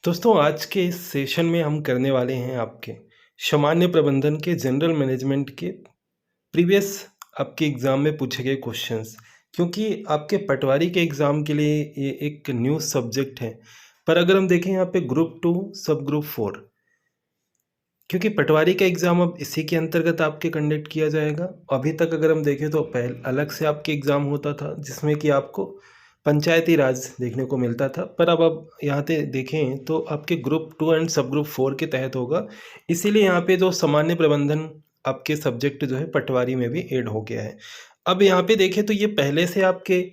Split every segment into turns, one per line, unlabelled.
दोस्तों आज के इस सेशन में हम करने वाले हैं आपके सामान्य प्रबंधन के जनरल मैनेजमेंट के प्रीवियस आपके एग्ज़ाम में पूछे गए क्वेश्चंस। क्योंकि आपके पटवारी के एग्ज़ाम के लिए ये एक न्यू सब्जेक्ट है। पर अगर हम देखें यहाँ पे ग्रुप 2 सब ग्रुप 4, क्योंकि पटवारी का एग्ज़ाम अब इसी के अंतर्गत आपके कंडक्ट किया जाएगा। अभी तक अगर हम देखें तो पहले अलग से आपके एग्ज़ाम होता था जिसमें कि आपको पंचायती राज देखने को मिलता था, पर अब यहाँ पे देखें तो आपके ग्रुप 2 एंड सब ग्रुप 4 के तहत होगा। इसीलिए यहाँ पे जो सामान्य प्रबंधन आपके सब्जेक्ट जो है पटवारी में भी ऐड हो गया है। अब यहाँ पे देखें तो ये पहले से आपके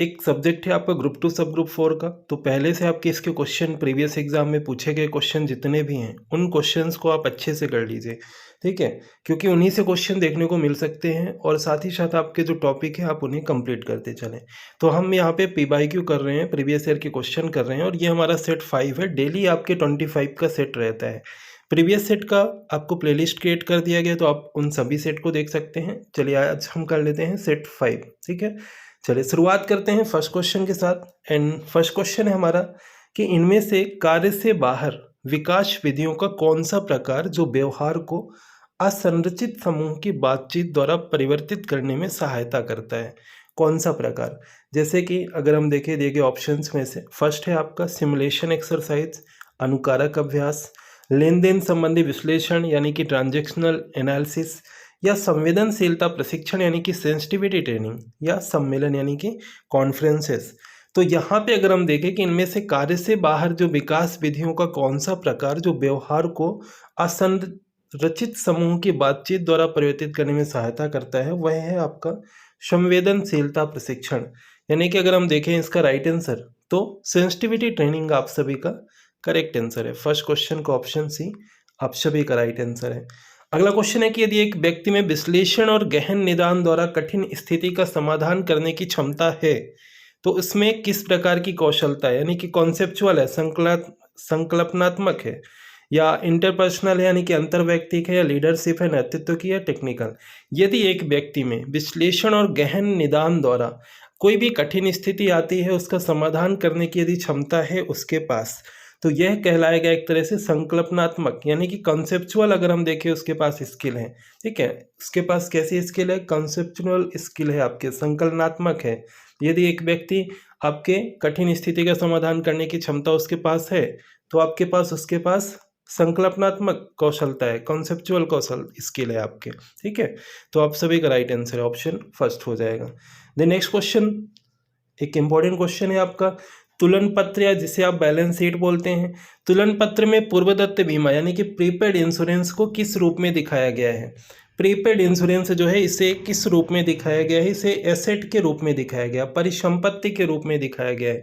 एक सब्जेक्ट है आपका ग्रुप 2 सब ग्रुप 4 का, तो पहले से आपके इसके क्वेश्चन प्रीवियस एग्जाम में पूछे गए क्वेश्चन जितने भी हैं उन क्वेश्चंस को आप अच्छे से कर लीजिए, ठीक है। क्योंकि उन्हीं से क्वेश्चन देखने को मिल सकते हैं और साथ ही साथ आपके जो टॉपिक है आप उन्हें कंप्लीट करते चलें। तो हम यहाँ पे PYQ कर रहे हैं, प्रीवियस ईयर के क्वेश्चन कर रहे हैं, और ये हमारा सेट 5 है। डेली आपके 25 का सेट रहता है। प्रीवियस सेट का आपको प्लेलिस्ट क्रिएट कर दिया गया, तो आप उन सभी सेट को देख सकते हैं। चलिए आज हम कर लेते हैं सेट 5, ठीक है। चलिए शुरुआत करते हैं फर्स्ट क्वेश्चन के साथ। एंड फर्स्ट क्वेश्चन है हमारा कि इनमें से कार्य से बाहर विकास विधियों का कौन सा प्रकार जो व्यवहार को असंरचित समूह की बातचीत द्वारा परिवर्तित करने में सहायता करता है। कौन सा प्रकार, जैसे कि अगर हम देखें दिए गए ऑप्शंस में से फर्स्ट है आपका सिमुलेशन एक्सरसाइज, अनुकारक अभ्यास, लेन देन संबंधी विश्लेषण यानी कि ट्रांजैक्शनल एनालिसिस, या संवेदनशीलता प्रशिक्षण यानी कि सेंसिटिविटी ट्रेनिंग, या सम्मेलन यानी कि कॉन्फ्रेंसेस। तो यहाँ पे अगर हम देखें कि इनमें से कार्य से बाहर जो विकास विधियों का कौन सा प्रकार जो व्यवहार को असंरचित समूह की बातचीत द्वारा परिवर्तित करने में सहायता करता है, वह है आपका संवेदनशीलता प्रशिक्षण। यानी कि अगर हम देखें इसका राइट आंसर तो सेंसिटिविटी ट्रेनिंग आप सभी का करेक्ट आंसर है। फर्स्ट क्वेश्चन का ऑप्शन सी आप सभी का राइट आंसर है। अगला क्वेश्चन है कि यदि एक व्यक्ति में विश्लेषण और गहन निदान द्वारा कठिन स्थिति का समाधान करने की क्षमता है तो इसमें किस प्रकार की कौशलता है, यानी कि कॉन्सेप्चुअल है, संकल्पनात्मक है, या इंटरपर्सनल है यानी कि अंतर्वैयक्तिक है, या लीडरशिप है, नेतृत्व की, या टेक्निकल। यदि एक व्यक्ति में विश्लेषण और गहन निदान द्वारा कोई भी कठिन स्थिति आती है उसका समाधान करने की यदि क्षमता है उसके पास, तो यह कहलाएगा एक तरह से संकल्पनात्मक, यानी कि कॉन्सेप्चुअल। अगर हम देखें उसके पास स्किल है, ठीक है, उसके पास कैसी स्किल है, कॉन्सेप्चुअल स्किल है, आपके संकल्पनात्मक है। यदि एक व्यक्ति आपके कठिन स्थिति का समाधान करने की क्षमता उसके पास है तो आपके पास उसके पास संकल्पनात्मक कौशलता है, कॉन्सेप्चुअल कौशल स्किल है आपके, ठीक है। तो आप सभी का राइट आंसर है, ऑप्शन फर्स्ट हो जाएगा। द नेक्स्ट क्वेश्चन एक इंपॉर्टेंट क्वेश्चन है आपका तुलन पत्र, या जिसे आप बैलेंस शीट बोलते हैं। तुलन पत्र में पूर्वदत्त बीमा यानी कि प्रीपेड इंश्योरेंस को किस रूप में दिखाया गया है। प्रीपेड इंश्योरेंस जो है इसे किस रूप में दिखाया गया है, इसे एसेट के रूप में दिखाया गया, परिसंपत्ति के रूप में दिखाया गया है।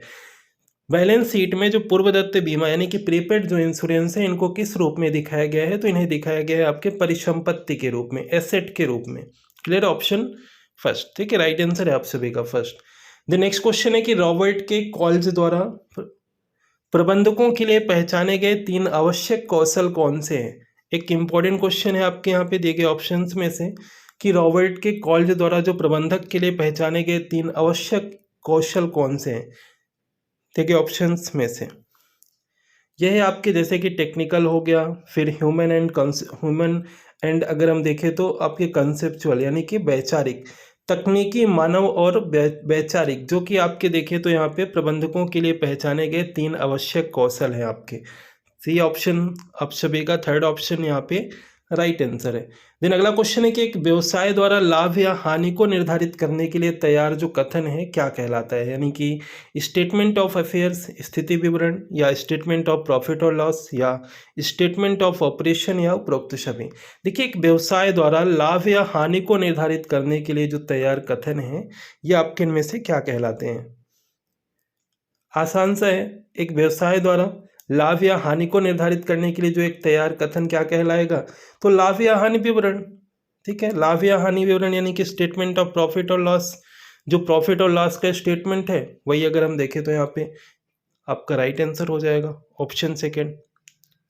बैलेंस शीट में जो पूर्वदत्त बीमा यानी कि प्रीपेड जो इंश्योरेंस है इनको किस रूप में दिखाया गया है, तो इन्हें दिखाया गया है आपके परिसंपत्ति के रूप में, एसेट के रूप में। क्लियर, ऑप्शन फर्स्ट, ठीक है, राइट आंसर है आप सभी का फर्स्ट। द नेक्स्ट क्वेश्चन है कि रॉबर्ट के कॉल्ज द्वारा प्रबंधकों के लिए पहचाने गए 3 आवश्यक कौशल कौन से हैं। एक इंपॉर्टेंट क्वेश्चन है आपके यहाँ पे दिए गए ऑप्शंस में से कि रॉबर्ट के कॉल्ज द्वारा जो प्रबंधक के लिए पहचाने गए 3 आवश्यक कौशल कौन से हैं। देखिए ऑप्शंस में से यह है आपके, जैसे कि टेक्निकल हो गया, फिर ह्यूमन एंड अगर हम देखें तो आपके कंसेप्चुअल यानी कि वैचारिक, तकनीकी, मानव और वैचारिक, जो कि आपके देखें तो यहाँ पे प्रबंधकों के लिए पहचाने गए 3 आवश्यक कौशल हैं आपके। सी ऑप्शन आप सभी का थर्ड ऑप्शन यहाँ पे राइट आंसर है। देन अगला क्वेश्चन है कि एक व्यवसाय द्वारा लाभ या हानि को निर्धारित करने के लिए तैयार जो कथन है क्या कहलाता है, यानी कि स्टेटमेंट ऑफ अफेयर्स, स्थिति विवरण, या स्टेटमेंट ऑफ प्रॉफिट और लॉस, या स्टेटमेंट ऑफ ऑपरेशन, या उपरोक्त सभी। देखिए एक व्यवसाय द्वारा लाभ या हानि को निर्धारित करने के लिए जो तैयार कथन है ये आपके इनमें से क्या कहलाते हैं। आसान सा है, एक व्यवसाय द्वारा लाभ या हानि को निर्धारित करने के लिए जो एक तैयार कथन क्या कहलाएगा, तो लाभ या हानि विवरण, ठीक है। लाभ या हानि विवरण यानी कि स्टेटमेंट ऑफ प्रॉफिट और लॉस, जो प्रॉफिट और लॉस का स्टेटमेंट है वही अगर हम देखें तो यहाँ पे आपका राइट आंसर हो जाएगा, ऑप्शन सेकेंड,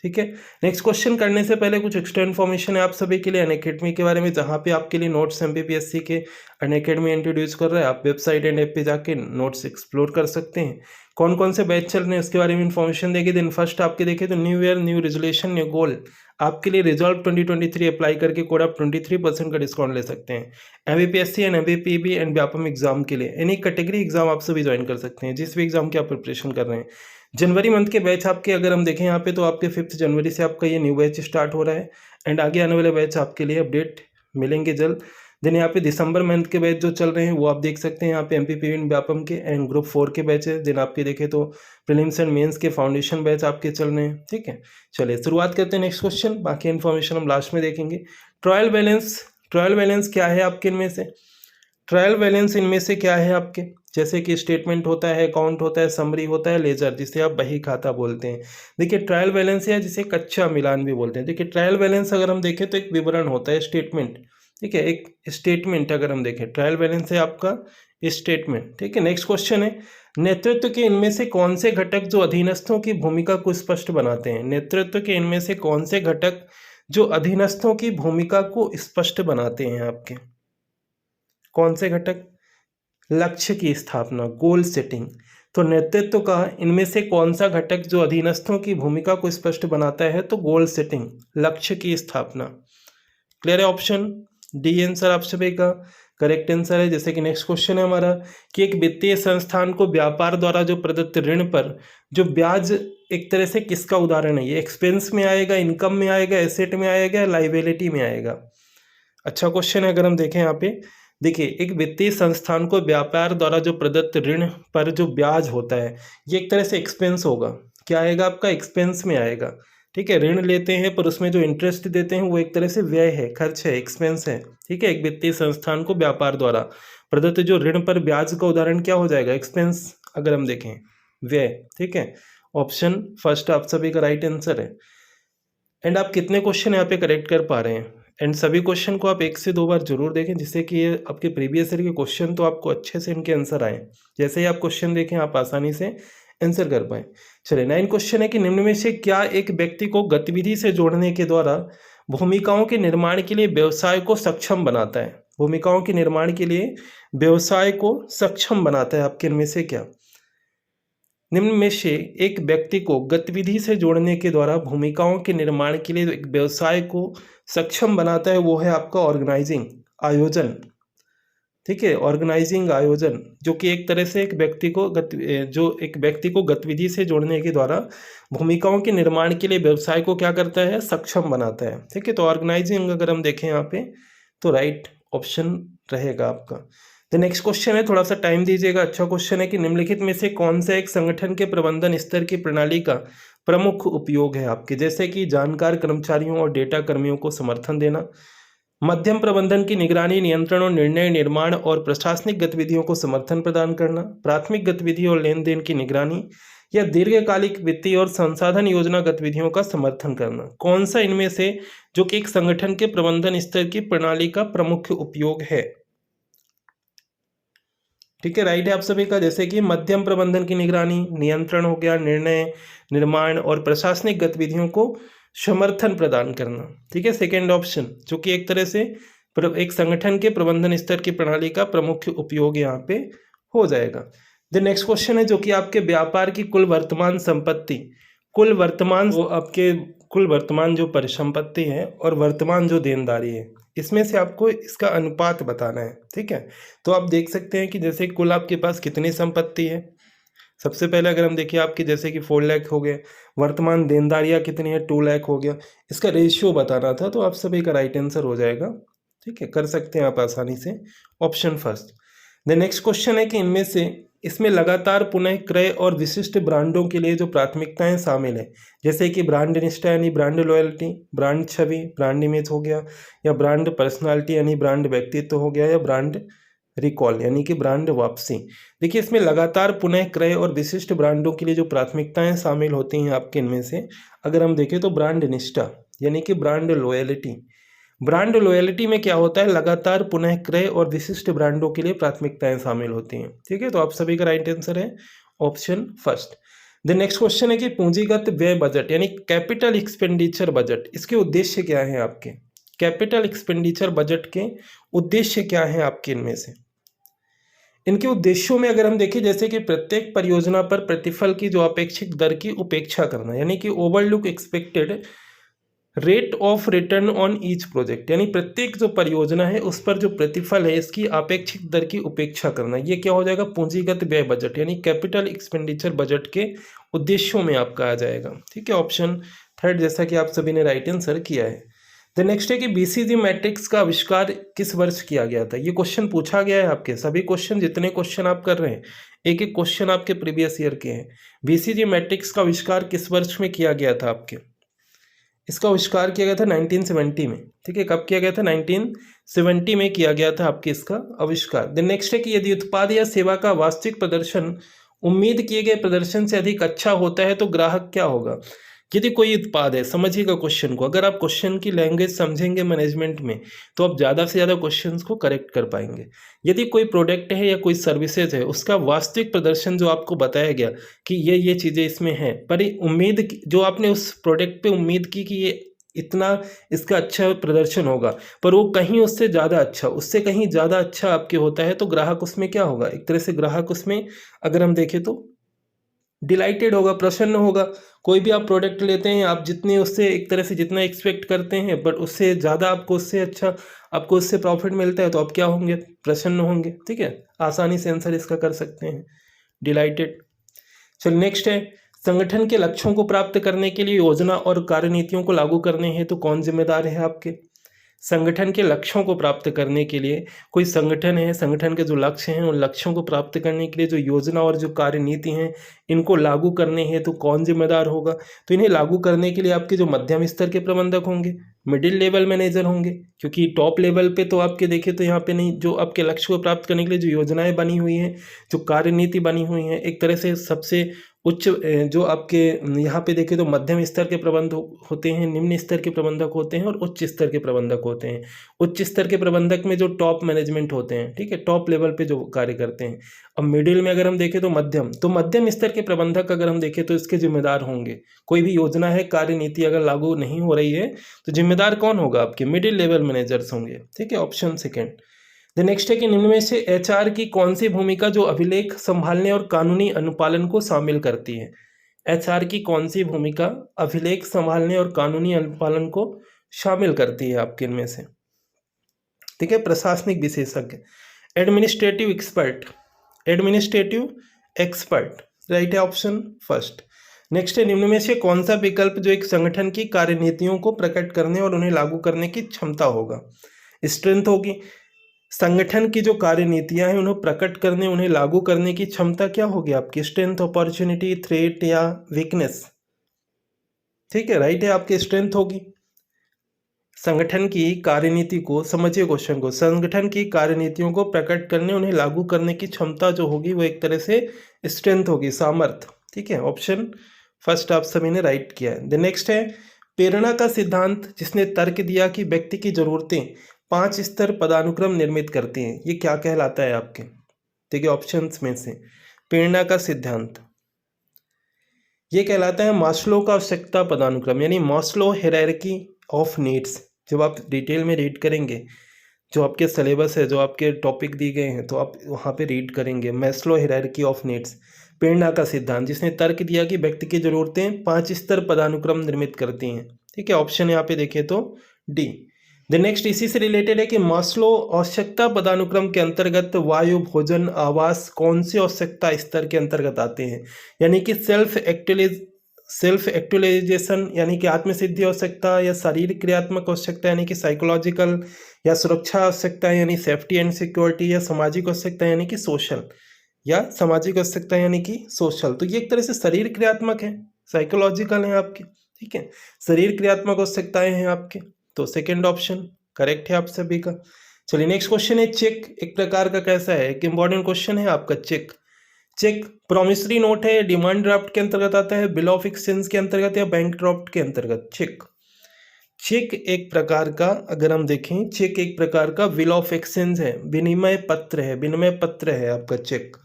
ठीक है। नेक्स्ट क्वेश्चन करने से पहले कुछ एक्स्ट्रा इन्फॉर्मेशन है आप सभी के लिए अनअकैडमी के बारे में, जहाँ पे आपके लिए नोट्स एमपीपीएससी के अनअकैडमी इंट्रोड्यूस कर रहा है। आप वेबसाइट एंड ऐप पे जाके नोट्स एक्सप्लोर कर सकते हैं। कौन कौन से बैच चल रहे हैं उसके बारे में इन्फॉर्मेशन देगी। दिन फर्स्ट आपके देखें तो new year new resolution new goal, आपके लिए रिजॉल्व 2023 अप्लाई करके कोड आप 23% का डिस्काउंट ले सकते हैं। MPPSC and MPPB and Vyapam exam के लिए एनी कैटेगरी एग्जाम आप सभी ज्वाइन कर सकते हैं, जिस भी एग्जाम की आप प्रिपरेशन कर रहे हैं। जनवरी मंथ के बैच आपके अगर हम देखें यहाँ पे तो आपके 5 जनवरी से आपका ये न्यू बैच स्टार्ट हो रहा है एंड आगे आने वाले बैच आपके लिए अपडेट मिलेंगे जल्द। देन यहाँ पे दिसंबर मंथ के बैच जो चल रहे हैं वो आप देख सकते हैं यहाँ पे एमपीपीबी व्यापम के एंड ग्रुप 4 के बैच है। देन आपके देखें तो प्रीलिम्स एंड मेंस के फाउंडेशन बैच आपके चल रहे हैं। ठीक है, चलिए शुरुआत करते हैं नेक्स्ट क्वेश्चन, बाकी इन्फॉर्मेशन हम लास्ट में देखेंगे। ट्रायल बैलेंस क्या है आपके इनमें से, ट्रायल बैलेंस इनमें से क्या है आपके, जैसे कि स्टेटमेंट होता है, अकाउंट होता है, समरी होता है, लेजर जिसे आप बही खाता बोलते हैं। देखिए ट्रायल बैलेंस है जिसे कच्चा मिलान भी बोलते हैं। देखिए ट्रायल बैलेंस अगर हम देखें तो एक विवरण होता है, स्टेटमेंट। ठीक है, एक स्टेटमेंट अगर हम देखें, ट्रायल बैलेंस है आपका स्टेटमेंट। ठीक है, नेक्स्ट क्वेश्चन है नेतृत्व के इनमें से कौन से घटक जो अधीनस्थों की भूमिका को स्पष्ट बनाते हैं। नेतृत्व के इनमें से कौन से घटक जो अधीनस्थों की भूमिका को स्पष्ट बनाते हैं आपके, कौन से घटक, लक्ष्य की स्थापना, गोल सेटिंग। तो नेतृत्व का इनमें से कौन सा घटक जो अधीनस्थों की भूमिका को स्पष्ट बनाता है, तो गोल सेटिंग, लक्ष्य की स्थापना। क्लियर है, ऑप्शन डी आंसर आप सभी का करेक्ट आंसर है। जैसे कि नेक्स्ट क्वेश्चन है हमारा कि एक वित्तीय संस्थान को व्यापार द्वारा जो प्रदत्त ऋण पर जो ब्याज एक तरह से किसका उदाहरण है, ये एक्सपेंस में आएगा, इनकम में आएगा, एसेट में आएगा, लाइबिलिटी में आएगा। अच्छा क्वेश्चन है। अगर हम देखें यहाँ पे देखिए एक वित्तीय संस्थान को व्यापार द्वारा जो प्रदत्त ऋण पर जो ब्याज होता है ये एक तरह से एक्सपेंस होगा। क्या आएगा आपका, एक्सपेंस में आएगा। ठीक है, ऋण लेते हैं पर उसमें जो इंटरेस्ट देते हैं वो एक तरह से व्यय है, खर्च है, एक्सपेंस है। ठीक है, एक वित्तीय संस्थान को व्यापार द्वारा प्रदत्त जो ऋण पर ब्याज का उदाहरण क्या हो जाएगा, एक्सपेंस। अगर हम देखें व्यय। ठीक है, ऑप्शन फर्स्ट आप सभी का राइट आंसर है। एंड आप कितने क्वेश्चन यहाँ पे करेक्ट कर पा रहे हैं, एंड सभी क्वेश्चन को आप 1 से 2 बार जरूर देखें जिससे कि ये आपके प्रीवियस ईयर के क्वेश्चन तो आपको अच्छे से इनके आंसर आए। जैसे ही आप क्वेश्चन देखें आप आसानी से आंसर कर पाए। चलिए 9 क्वेश्चन है कि निम्न में से क्या एक व्यक्ति को गतिविधि से जोड़ने के द्वारा भूमिकाओं के निर्माण के लिए व्यवसाय को सक्षम बनाता है। भूमिकाओं के निर्माण के लिए व्यवसाय को सक्षम बनाता है, आपके इनमें से क्या, निम्न में से एक व्यक्ति को गतिविधि से जोड़ने के द्वारा भूमिकाओं के निर्माण के लिए एक व्यवसाय को सक्षम बनाता है, वो है आपका ऑर्गेनाइजिंग, आयोजन। ठीक है, ऑर्गेनाइजिंग, आयोजन, जो कि एक तरह से एक व्यक्ति को गतिविधि से जोड़ने के द्वारा भूमिकाओं के निर्माण के लिए व्यवसाय को क्या करता है, सक्षम बनाता है। ठीक है, तो ऑर्गेनाइजिंग अगर हम देखें यहाँ पे तो राइट ऑप्शन रहेगा आपका। द नेक्स्ट क्वेश्चन है, थोड़ा सा टाइम दीजिएगा। अच्छा क्वेश्चन है कि निम्नलिखित में से कौन सा एक संगठन के प्रबंधन स्तर की प्रणाली का प्रमुख उपयोग है आपके, जैसे कि जानकार कर्मचारियों और डेटा कर्मियों को समर्थन देना, मध्यम प्रबंधन की निगरानी, नियंत्रण और निर्णय निर्माण और प्रशासनिक गतिविधियों को समर्थन प्रदान करना, प्राथमिक गतिविधि और लेन देन की निगरानी, या दीर्घकालिक वित्तीय और संसाधन योजना गतिविधियों का समर्थन करना। कौन सा इनमें से जो कि एक संगठन के प्रबंधन स्तर की प्रणाली का प्रमुख उपयोग है। ठीक है, राइट है आप सभी का। जैसे कि मध्यम प्रबंधन की निगरानी, नियंत्रण हो गया, निर्णय निर्माण और प्रशासनिक गतिविधियों को समर्थन प्रदान करना। ठीक है, सेकेंड ऑप्शन जो कि एक तरह से एक संगठन के प्रबंधन स्तर की प्रणाली का प्रमुख उपयोग यहाँ पे हो जाएगा। द नेक्स्ट क्वेश्चन है जो कि आपके व्यापार की कुल वर्तमान संपत्ति, कुल वर्तमान जो परिसंपत्ति है और वर्तमान जो देनदारी है, इसमें से आपको इसका अनुपात बताना है। ठीक है, तो आप देख सकते हैं कि जैसे कुल आपके पास कितनी संपत्ति है। सबसे पहले अगर हम देखिए आपके जैसे कि 4 लाख हो गए, वर्तमान देनदारियां कितनी है, 2 लाख हो गया। इसका रेशियो बताना था, तो आप सभी का राइट आंसर हो जाएगा। ठीक है, कर सकते हैं आप आसानी से, option first. The next question है कि इनमें से इसमें लगातार पुनः क्रय और विशिष्ट ब्रांडों के लिए जो प्राथमिकताएं शामिल है, जैसे कि ब्रांड निष्ठा यानी ब्रांड लॉयल्टी, ब्रांड छवि, ब्रांड इमेज हो गया, या ब्रांड पर्सनालिटी यानी ब्रांड व्यक्तित्व हो गया, या ब्रांड रिकॉल यानी कि ब्रांड वापसी। देखिए इसमें लगातार पुनः क्रय और विशिष्ट ब्रांडों के लिए जो प्राथमिकताएं शामिल होती हैं आपके इनमें से अगर हम देखें तो ब्रांड निष्ठा यानी कि ब्रांड लॉयल्टी। ब्रांड लॉयल्टी में क्या होता है, लगातार पुनः क्रय और विशिष्ट ब्रांडों के लिए प्राथमिकताएं शामिल होती हैं। ठीक है, तो आप सभी का राइट आंसर है option first. The next question है कि पूंजीगत व्यय बजट यानी कैपिटल एक्सपेंडिचर बजट, इसके उद्देश्य क्या हैं आपके? कैपिटल एक्सपेंडिचर बजट के उद्देश्य क्या हैं आपके? इनमें से इनके उद्देश्यों में अगर हम देखें, जैसे कि प्रत्येक परियोजना पर प्रतिफल की जो अपेक्षित दर की उपेक्षा करना, यानी कि overlook expected rate of return on each project, यानी प्रत्येक जो परियोजना है उस पर जो प्रतिफल है इसकी अपेक्षित दर की उपेक्षा करना, ये क्या हो जाएगा? पूंजीगत व्यय बजट यानी कैपिटल एक्सपेंडिचर बजट के उद्देश्यों में आपका आ जाएगा। ठीक है, ऑप्शन थर्ड जैसा कि आप सभी ने राइट आंसर किया है। द नेक्स्ट है कि बीसीजी मैट्रिक्स का आविष्कार किस वर्ष किया गया था? ये क्वेश्चन पूछा गया है आपके सभी क्वेश्चन, जितने क्वेश्चन आप कर रहे हैं एक एक क्वेश्चन आपके प्रीवियस ईयर के हैं। बीसीजी मैट्रिक्स का आविष्कार किस वर्ष में किया गया था आपके? इसका आविष्कार किया गया था 1970 में। ठीक है, कब किया गया था? 1970 में किया गया था आपके इसका आविष्कार। द नेक्स्ट है कि यदि उत्पाद या सेवा का वास्तविक प्रदर्शन उम्मीद किए गए प्रदर्शन से अधिक अच्छा होता है तो ग्राहक क्या होगा? यदि कोई उत्पाद है, समझिएगा क्वेश्चन को, अगर आप क्वेश्चन की लैंग्वेज समझेंगे मैनेजमेंट में तो आप ज़्यादा से ज़्यादा क्वेश्चंस को करेक्ट कर पाएंगे। यदि कोई प्रोडक्ट है या कोई सर्विसेज है, उसका वास्तविक प्रदर्शन जो आपको बताया गया कि ये चीज़ें इसमें हैं, पर उम्मीद जो आपने उस प्रोडक्ट पे उम्मीद की कि ये इतना इसका अच्छा प्रदर्शन होगा, पर वो कहीं उससे ज़्यादा अच्छा, उससे कहीं ज़्यादा अच्छा आपके होता है, तो ग्राहक उसमें क्या होगा? एक तरह से ग्राहक उसमें अगर हम देखें तो डिलाइटेड होगा, प्रसन्न होगा। कोई भी आप प्रोडक्ट लेते हैं, आप जितने उससे एक तरह से जितना एक्सपेक्ट करते हैं बट उससे ज़्यादा आपको उससे अच्छा आपको उससे प्रॉफिट मिलता है तो आप क्या होंगे? प्रसन्न होंगे। ठीक है, आसानी से आंसर इसका कर सकते हैं, डिलाइटेड। चलिए नेक्स्ट है, संगठन के लक्ष्यों को प्राप्त करने के लिए योजना और कार्यनीतियों को लागू करने हैं तो कौन जिम्मेदार है आपके? संगठन के लक्ष्यों को प्राप्त करने के लिए कोई संगठन है, संगठन के जो लक्ष्य हैं उन लक्ष्यों को प्राप्त करने के लिए जो योजना और जो कार्यनीति हैं इनको लागू करने हैं तो कौन जिम्मेदार होगा? तो इन्हें लागू करने के लिए आपके जो मध्यम स्तर के प्रबंधक होंगे, मिडिल लेवल मैनेजर होंगे, क्योंकि टॉप लेवल पे तो आपके देखें तो यहाँ पे नहीं, जो आपके लक्ष्य को प्राप्त करने के लिए जो योजनाएं बनी हुई हैं, जो कार्यनीति बनी हुई हैं, एक तरह से सबसे उच्च जो आपके यहाँ पे देखें तो मध्यम स्तर के प्रबंधक होते हैं, निम्न स्तर के प्रबंधक होते हैं और उच्च स्तर के प्रबंधक होते हैं। उच्च स्तर के प्रबंधक में जो टॉप मैनेजमेंट होते हैं, ठीक है, टॉप लेवल पे जो कार्य करते हैं। अब मिडिल में अगर हम देखें तो मध्यम स्तर के प्रबंधक अगर हम देखें तो इसके जिम्मेदार होंगे। कोई भी योजना है, कार्यनीति अगर लागू नहीं हो रही है तो जिम्मेदार कौन होगा? आपके मिडिल लेवल मैनेजर्स होंगे। ठीक है, ऑप्शन सेकेंड। द नेक्स्ट है कि निम्न में से एचआर की कौन सी भूमिका जो अभिलेख संभालने और कानूनी अनुपालन को शामिल करती है? एचआर की कौन सी भूमिका अभिलेख संभालने और कानूनी अनुपालन को शामिल करती है आपके इनमें से? ठीक है, प्रशासनिक विशेषज्ञ, administrative expert, administrative expert, right है ऑप्शन फर्स्ट। नेक्स्ट है, निम्न में से कौन सा विकल्प जो एक संगठन की कार्यनीतियों को प्रकट करने और उन्हें लागू करने की क्षमता होगा? स्ट्रेंथ होगी। संगठन की जो कार्यनीतियां हैं उन्हें प्रकट करने, उन्हें लागू करने की क्षमता क्या होगी आपकी? स्ट्रेंथ, अपॉर्चुनिटी, थ्रेट या वीकनेस? ठीक है, राइट है आपकी स्ट्रेंथ होगी। संगठन की कार्यनीति को, समझिए क्वेश्चन को, संगठन की कार्यनीतियों को प्रकट करने, उन्हें लागू करने की क्षमता जो होगी वो एक तरह से स्ट्रेंथ होगी, सामर्थ्य। ठीक है, ऑप्शन फर्स्ट आप सभी ने राइट किया है। द नेक्स्ट है, प्रेरणा का सिद्धांत जिसने तर्क दिया कि व्यक्ति की जरूरतें 5 स्तर पदानुक्रम निर्मित करती हैं, ये क्या कहलाता है आपके? देखिए ऑप्शंस में से, प्रेरणा का सिद्धांत ये कहलाता है मास्लो का आवश्यकता पदानुक्रम, यानी मास्लो हायरार्की ऑफ नीड्स। जब आप डिटेल में रीड करेंगे, जो आपके सिलेबस है, जो आपके टॉपिक दिए गए हैं, तो आप वहाँ पे रीड करेंगे मास्लो हायरार्की ऑफ नीड्स, प्रेरणा का सिद्धांत जिसने तर्क दिया कि व्यक्ति की जरूरतें 5 स्तर पदानुक्रम निर्मित करती हैं। ठीक है, ऑप्शन यहाँ पे देखें तो डी। द नेक्स्ट इसी से रिलेटेड है कि मास्लो आवश्यकता पदानुक्रम के अंतर्गत वायु, भोजन, आवास कौन से आवश्यकता स्तर के अंतर्गत आते हैं? यानी कि सेल्फ एक्चुअलाइजेशन यानी कि आत्मसिद्धि आवश्यकता, या शारीरिक क्रियात्मक आवश्यकता यानी कि साइकोलॉजिकल, या सुरक्षा आवश्यकता यानी सेफ्टी एंड सिक्योरिटी, या सामाजिक आवश्यकता यानी कि सोशल, या सामाजिक आवश्यकता यानी कि सोशल। तो ये एक तरह से शरीर क्रियात्मक है, साइकोलॉजिकल है आपके। ठीक है, शरीर क्रियात्मक आवश्यकताएं हैं आपके, तो सेकेंड ऑप्शन करेक्ट है आप सभी का। चलिए नेक्स्ट क्वेश्चन है, चेक एक प्रकार का कैसा है? एक इंपॉर्टेंट क्वेश्चन है आपका। चेक प्रॉमिसरी नोट है, डिमांड ड्राफ्ट के अंतर्गत आता है, बिल ऑफ एक्सचेंज के अंतर्गत, या बैंक ड्राफ्ट के अंतर्गत? चेक एक प्रकार का, अगर हम देखें, चेक एक प्रकार का बिल ऑफ एक्सचेंज है, विनिमय पत्र है, विनिमय पत्र है आपका चेक।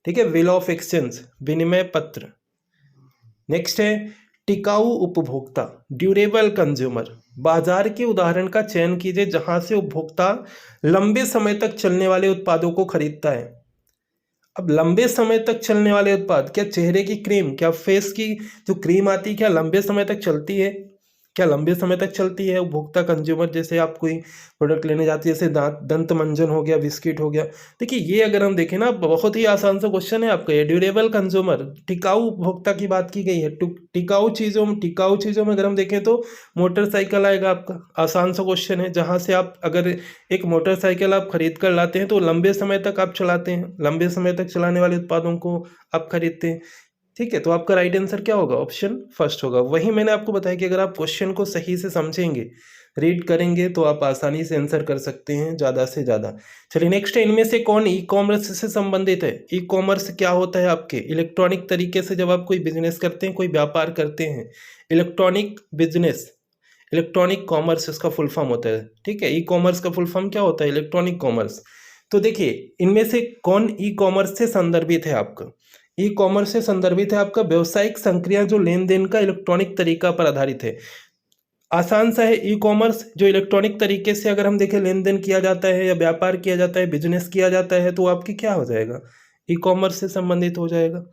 ठीक है, बिल ऑफ एक्सचेंज, विनिमय पत्र, नेक्स्ट है टिकाऊ उपभोक्ता, ड्यूरेबल कंज्यूमर। बाजार के उदाहरण का चयन कीजिए जहां से उपभोक्ता लंबे समय तक चलने वाले उत्पादों को खरीदता है। अब लंबे समय तक चलने वाले उत्पाद, क्या चेहरे की क्रीम, क्या फेस की जो क्रीम आती है, क्या लंबे समय तक चलती है? क्या लंबे समय तक चलती है? उपभोक्ता कंज्यूमर, जैसे आप कोई प्रोडक्ट लेने जाती है, जैसे दंत मंजन हो गया, बिस्किट हो गया। देखिए ये अगर हम देखें ना, बहुत ही आसान सा क्वेश्चन है आपका ये। ड्यूरेबल कंज्यूमर, टिकाऊ उपभोक्ता की बात की गई है। टिकाऊ चीज़ों में अगर हम देखें तो मोटरसाइकिल आएगा आपका। आसान सा क्वेश्चन है, जहाँ से आप अगर एक मोटरसाइकिल आप खरीद कर लाते हैं तो लंबे समय तक आप चलाते हैं, लंबे समय तक चलाने वाले उत्पादों को आप खरीदते हैं। ठीक है, तो आपका राइट आंसर क्या होगा? ऑप्शन फर्स्ट होगा। वही मैंने आपको बताया कि अगर आप क्वेश्चन को सही से समझेंगे, रीड करेंगे, तो आप आसानी से आंसर कर सकते हैं ज़्यादा से ज़्यादा। चलिए नेक्स्ट है, इनमें से कौन ई कॉमर्स से संबंधित है? ई कॉमर्स क्या होता है? आपके इलेक्ट्रॉनिक तरीके से जब आप कोई बिजनेस करते हैं, कोई व्यापार करते हैं, इलेक्ट्रॉनिक बिजनेस, इलेक्ट्रॉनिक कॉमर्स इसका फुल फॉर्म होता है। ठीक है, ई कॉमर्स का फुल फॉर्म क्या होता है? Electronic commerce. तो देखिए इनमें से कौन ई कॉमर्स से संदर्भित है? आपका ई कॉमर्स से संदर्भित है आपका व्यवसायिक संक्रिया जो लेन देन का इलेक्ट्रॉनिक तरीका पर आधारित है। आसान सा है, ई कॉमर्स जो इलेक्ट्रॉनिक तरीके से अगर हम देखें लेन देन किया जाता है या व्यापार किया जाता है, बिजनेस किया जाता है, तो आपकी क्या हो जाएगा? ई कॉमर्स से संबंधित हो जाएगा।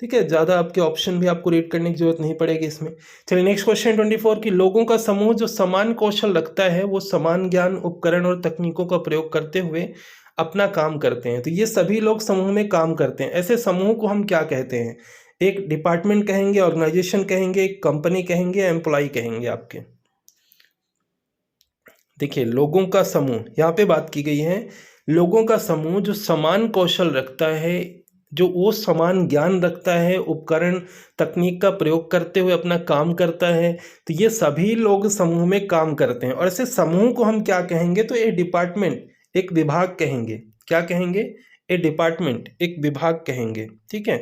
ठीक है, ज़्यादा आपके ऑप्शन भी आपको रीड करने की जरूरत नहीं पड़ेगी इसमें। चलिए नेक्स्ट क्वेश्चन 24 की लोगों का समूह जो समान कौशल रखता है वो समान ज्ञान, उपकरण और तकनीकों का प्रयोग करते हुए अपना काम करते हैं। तो ये सभी लोग समूह में काम करते हैं, ऐसे समूह को हम क्या कहते हैं? एक डिपार्टमेंट कहेंगे, ऑर्गेनाइजेशन कहेंगे, एक कंपनी कहेंगे, एम्प्लॉय कहेंगे आपके। देखिए लोगों का समूह, यहाँ पे बात की गई है लोगों का समूह जो समान कौशल रखता है, जो वो समान ज्ञान रखता है, उपकरण तकनीक का प्रयोग करते हुए अपना काम करता है। तो ये सभी लोग समूह में काम करते हैं, और ऐसे समूह को हम क्या कहेंगे? तो ए डिपार्टमेंट, एक विभाग कहेंगे। क्या कहेंगे? ए डिपार्टमेंट, एक विभाग कहेंगे। ठीक है,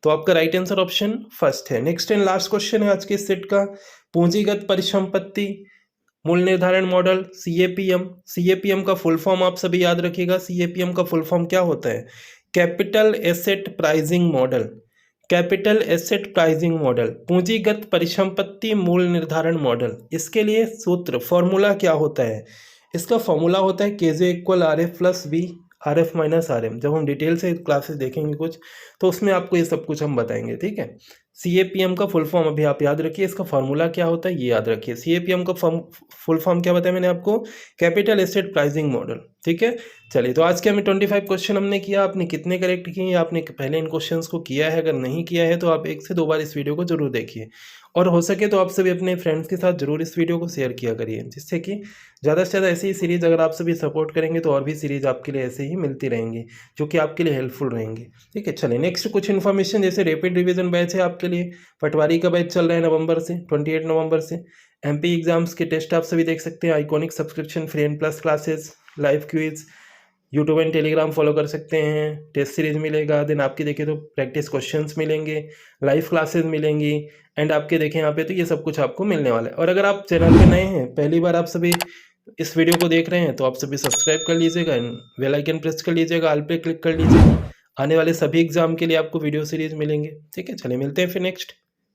तो आपका राइट आंसर ऑप्शन फर्स्ट है। नेक्स्ट एंड लास्ट क्वेश्चन है आज के सेट का, पूंजीगत परिसंपत्ति मूल्य निर्धारण मॉडल, सीएपीएम। सीएपीएम का फुल फॉर्म आप सभी याद रखिएगा। सीएपीएम का फुल फॉर्म क्या होता है? Capital asset pricing model. Capital asset pricing model, पूंजीगत परिसंपत्ति मूल्य निर्धारण मॉडल। इसके लिए सूत्र, फॉर्मूला क्या होता है? इसका फॉर्मूला होता है KJ equal R F plus B, R F minus R M. जब हम डिटेल से क्लासेस देखेंगे कुछ, तो उसमें आपको ये सब कुछ हम बताएंगे। ठीक है, सीएपीएम का फुल फॉर्म अभी आप याद रखिए, इसका फार्मूला क्या होता है ये याद रखिए। सीएपीएम का फुल फॉर्म क्या बताया मैंने आपको? Capital asset pricing model. ठीक है, चलिए तो आज के हमें 25 क्वेश्चन हमने किया। आपने कितने करेक्ट किए? आपने पहले इन क्वेश्चंस को किया है? अगर नहीं किया है तो आप 1 से 2 बार इस वीडियो को जरूर देखिए, और हो सके तो आप सभी अपने फ्रेंड्स के साथ जरूर इस वीडियो को शेयर किया करिए, जिससे कि ज़्यादा से ज़्यादा ऐसी ही सीरीज़ अगर आप सभी सपोर्ट करेंगे तो और भी सीरीज़ आपके लिए ऐसे ही मिलती रहेंगी, जो कि आपके लिए हेल्पफुल रहेंगी। ठीक है, चलिए नेक्स्ट कुछ इन्फॉर्मेशन, जैसे रैपिड रिवीजन बैच है आपके लिए, पटवारी का बैच चल रहा है नवंबर से, 28 नवंबर से। एमपी एग्जाम्स के टेस्ट आप सभी देख सकते हैं, iconic subscription, free and plus classes, live quiz, YouTube and Telegram follow कर सकते हैं। टेस्ट सीरीज मिलेगा, देन आपके देखें तो प्रैक्टिस क्वेश्चंस मिलेंगे, लाइव क्लासेस मिलेंगी, एंड आपके देखें यहाँ पे तो ये सब कुछ आपको मिलने वाला है। और अगर आप चैनल पे नए हैं, पहली बार आप सभी इस वीडियो को देख रहे हैं, तो आप सभी सब्सक्राइब कर लीजिएगा, बेल आइकन प्रेस कर लीजिएगा, ऑल पे क्लिक कर लीजिएगा। आने वाले सभी एग्जाम के लिए आपको वीडियो सीरीज मिलेंगे। ठीक है, चलिए मिलते हैं फिर नेक्स्ट।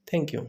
Thank you.